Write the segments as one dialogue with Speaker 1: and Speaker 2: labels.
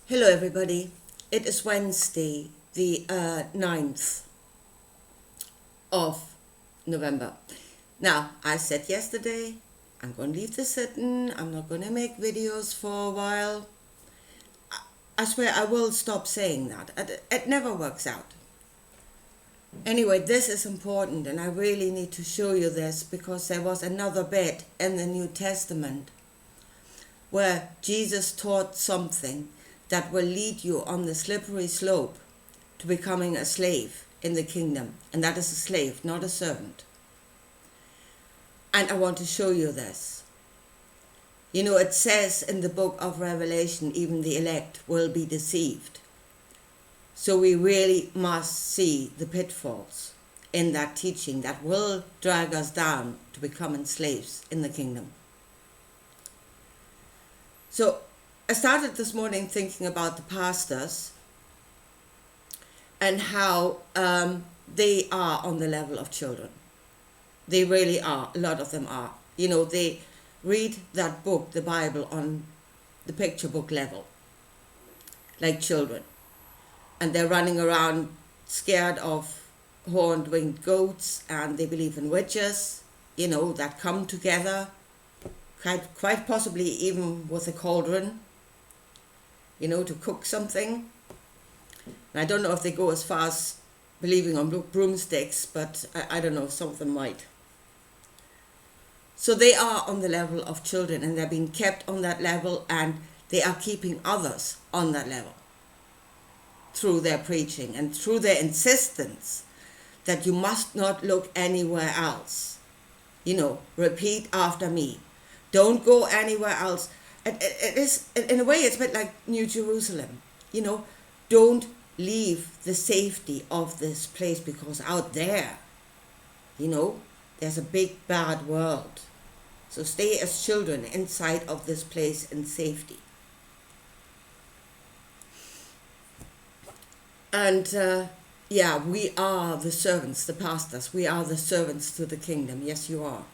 Speaker 1: Hello everybody, it is Wednesday the 9th of November. Now, I said yesterday, I'm going to leave this sitting, I'm not going to make videos for a while. I swear I will stop saying that, it never works out. Anyway, this is important and I really need to show you this because there was another bit in the New Testament where Jesus taught something that will lead you on the slippery slope to becoming a slave in the kingdom. And that is a slave, not a servant. And I want to show you this. You know, it says in the book of Revelation, even the elect will be deceived. So we really must see the pitfalls in that teaching that will drag us down to becoming slaves in the kingdom. So I started this morning thinking about the pastors and how they are on the level of children. They really are. A lot of them are. You know, they read that book, the Bible, on the picture book level, like children. And they're running around scared of horned-winged goats, and they believe in witches, you know, that come together, quite possibly even with a cauldron, you know, to cook something. And I don't know if they go as far as believing on broomsticks, but I don't know, some of them might. So they are on the level of children and they're being kept on that level and they are keeping others on that level through their preaching and through their insistence that you must not look anywhere else. You know, repeat after me. Don't go anywhere else. It is, in a way, it's a bit like New Jerusalem. You know, don't leave the safety of this place because out there, you know, there's a big bad world. So stay as children inside of this place in safety. And yeah, we are the servants, the pastors. We are the servants to the kingdom. Yes, you are.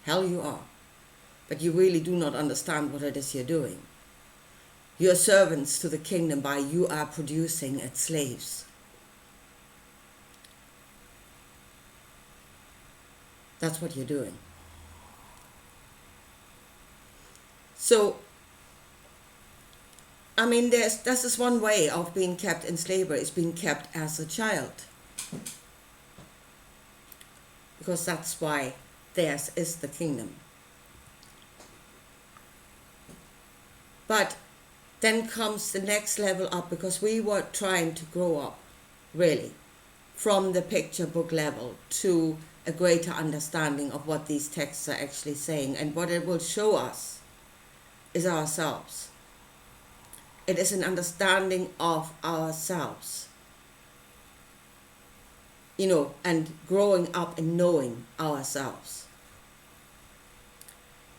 Speaker 1: Hell, you are. But you really do not understand what it is you're doing. You're servants to the kingdom by you are producing its slaves. That's what you're doing. So, I mean, this is one way of being kept in slavery, is being kept as a child. Because that's why theirs is the kingdom. But then comes the next level up, because we were trying to grow up, really, from the picture book level to a greater understanding of what these texts are actually saying. And what it will show us is ourselves. It is an understanding of ourselves, you know, and growing up and knowing ourselves.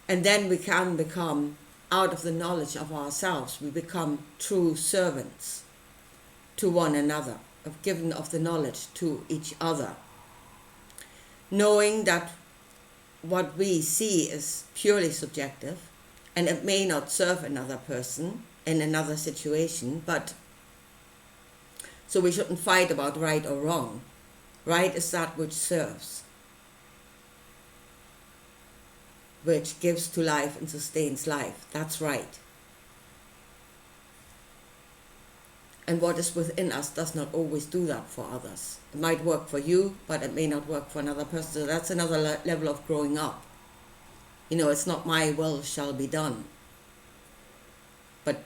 Speaker 1: And then we can become, out of the knowledge of ourselves, we become true servants to one another, of giving of the knowledge to each other. Knowing that what we see is purely subjective, and it may not serve another person in another situation, but so we shouldn't fight about right or wrong. Right is that which serves, which gives to life and sustains life. That's right. And what is within us does not always do that for others. It might work for you, but it may not work for another person. So that's another level of growing up. You know, it's not my will shall be done, but,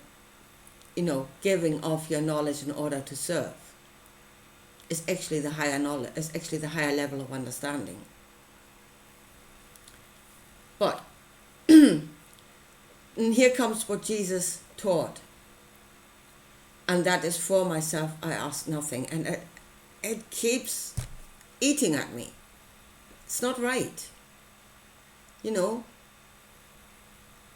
Speaker 1: you know, giving of your knowledge in order to serve is actually the higher knowledge, is actually the higher level of understanding. But and here comes what Jesus taught. And that is, for myself I ask nothing. And it keeps eating at me. It's not right. You know,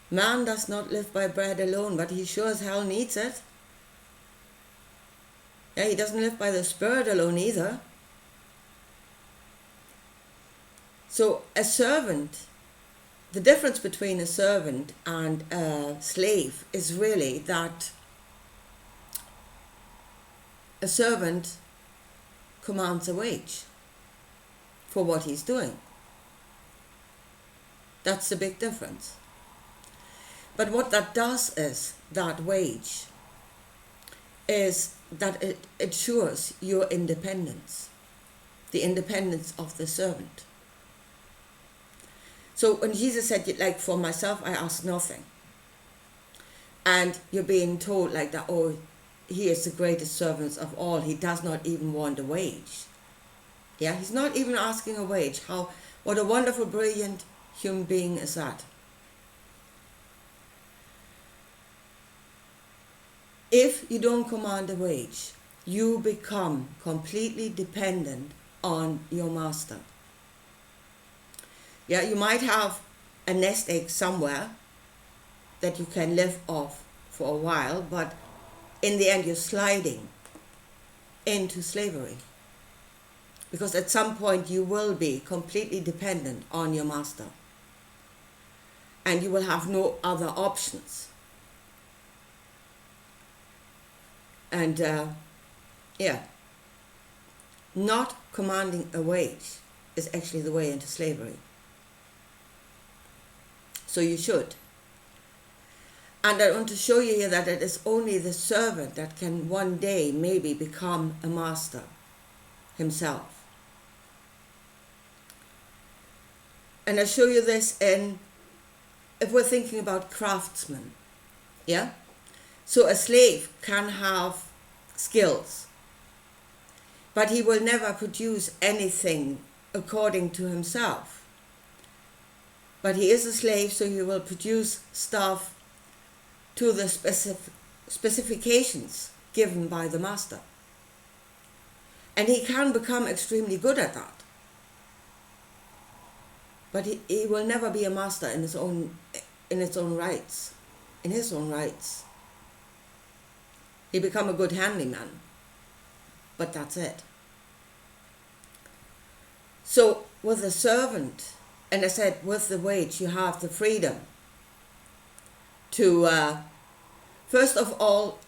Speaker 1: man does not live by bread alone, but he sure as hell needs it. Yeah, he doesn't live by the Spirit alone either. So a servant, the difference between a servant and a slave is really that a servant commands a wage for what he's doing. That's the big difference. But what that does is, that wage, is that it ensures your independence, the independence of the servant. So when Jesus said, like, for myself, I ask nothing, and you're being told like that, oh, he is the greatest servant of all, he does not even want a wage. Yeah, he's not even asking a wage. What a wonderful, brilliant human being is that. If you don't command a wage, you become completely dependent on your master. Yeah, you might have a nest egg somewhere that you can live off for a while, but in the end you're sliding into slavery. Because at some point you will be completely dependent on your master. And you will have no other options. And not commanding a wage is actually the way into slavery. So you should. And I want to show you here that it is only the servant that can one day maybe become a master himself. And I'll show you this if we're thinking about craftsmen. Yeah? So a slave can have skills, but he will never produce anything according to himself. But he is a slave, so he will produce stuff to the specifications given by the master. And he can become extremely good at that. But he will never be a master in his own rights. He become a good handyman, but that's it. So with a servant, and I said with the wage, you have the freedom to, first of all,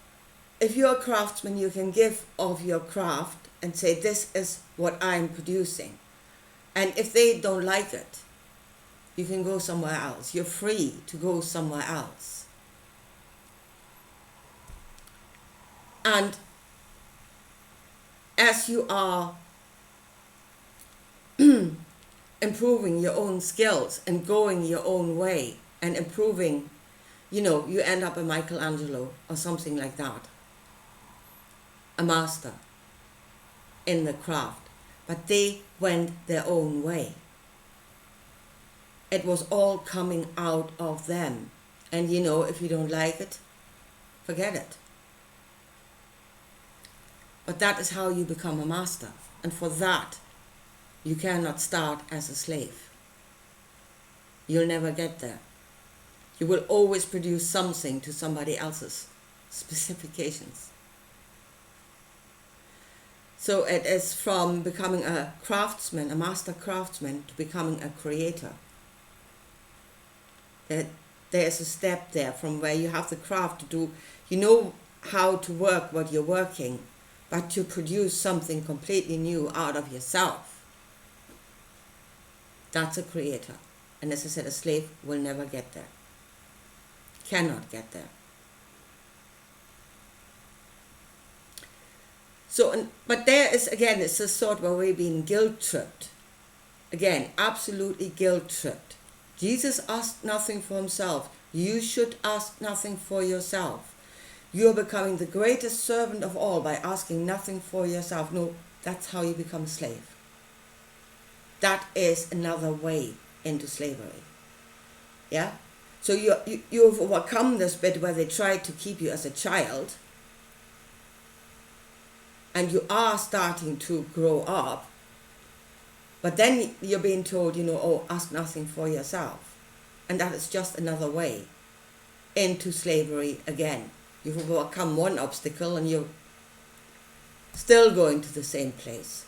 Speaker 1: if you're a craftsman, you can give of your craft and say, this is what I'm producing. And if they don't like it, you can go somewhere else. You're free to go somewhere else. And as you are improving your own skills and going your own way and improving, you end up a Michelangelo or something like that, a master in the craft. But they went their own way. It was all coming out of them. And if you don't like it, forget it. But that is how you become a master. And for that, you cannot start as a slave. You'll never get there. You will always produce something to somebody else's specifications. So it is from becoming a craftsman, a master craftsman, to becoming a creator. There's a step there from where you have the craft to do, how to work what you're working, but to produce something completely new out of yourself. That's a creator. And as I said, a slave will never get there. Cannot get there. So, but there is, again, it's a sort where we're being guilt-tripped. Again, absolutely guilt-tripped. Jesus asked nothing for himself. You should ask nothing for yourself. You're becoming the greatest servant of all by asking nothing for yourself. No, that's how you become a slave. That is another way into slavery. Yeah? So you've overcome this bit where they try to keep you as a child, and you are starting to grow up, but then you're being told, ask nothing for yourself. And that is just another way into slavery again. You've overcome one obstacle and you're still going to the same place.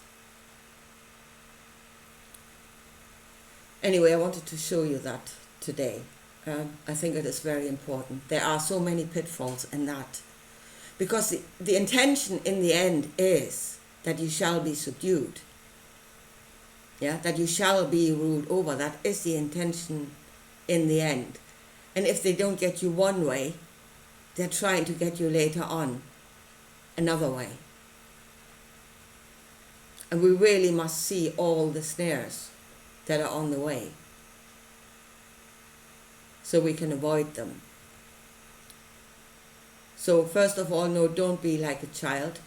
Speaker 1: Anyway, I wanted to show you that today. I think it is very important. There are so many pitfalls in that. Because the intention in the end is that you shall be subdued. Yeah, that you shall be ruled over. That is the intention in the end. And if they don't get you one way, they're trying to get you later on another way. And we really must see all the snares that are on the way, so we can avoid them. So first of all, no, don't be like a child.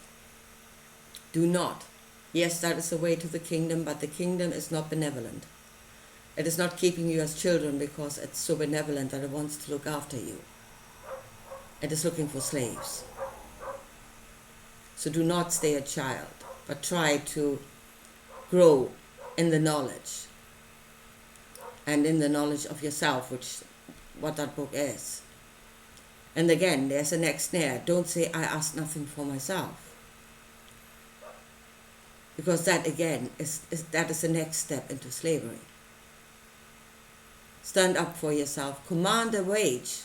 Speaker 1: Do not. Yes, that is the way to the kingdom, but the kingdom is not benevolent. It is not keeping you as children because it's so benevolent that it wants to look after you. It is looking for slaves. So do not stay a child, but try to grow in the knowledge, and in the knowledge of yourself, which what that book is. And again, there's a next snare. Don't say, I ask nothing for myself. Because that again is the next step into slavery. Stand up for yourself. Command a wage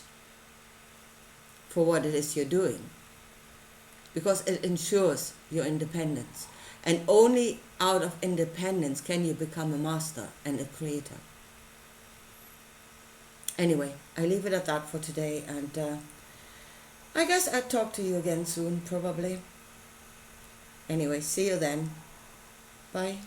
Speaker 1: for what it is you're doing. Because it ensures your independence. And only out of independence can you become a master and a creator. Anyway, I leave it at that for today, and I guess I'll talk to you again soon, probably. Anyway, see you then. Bye.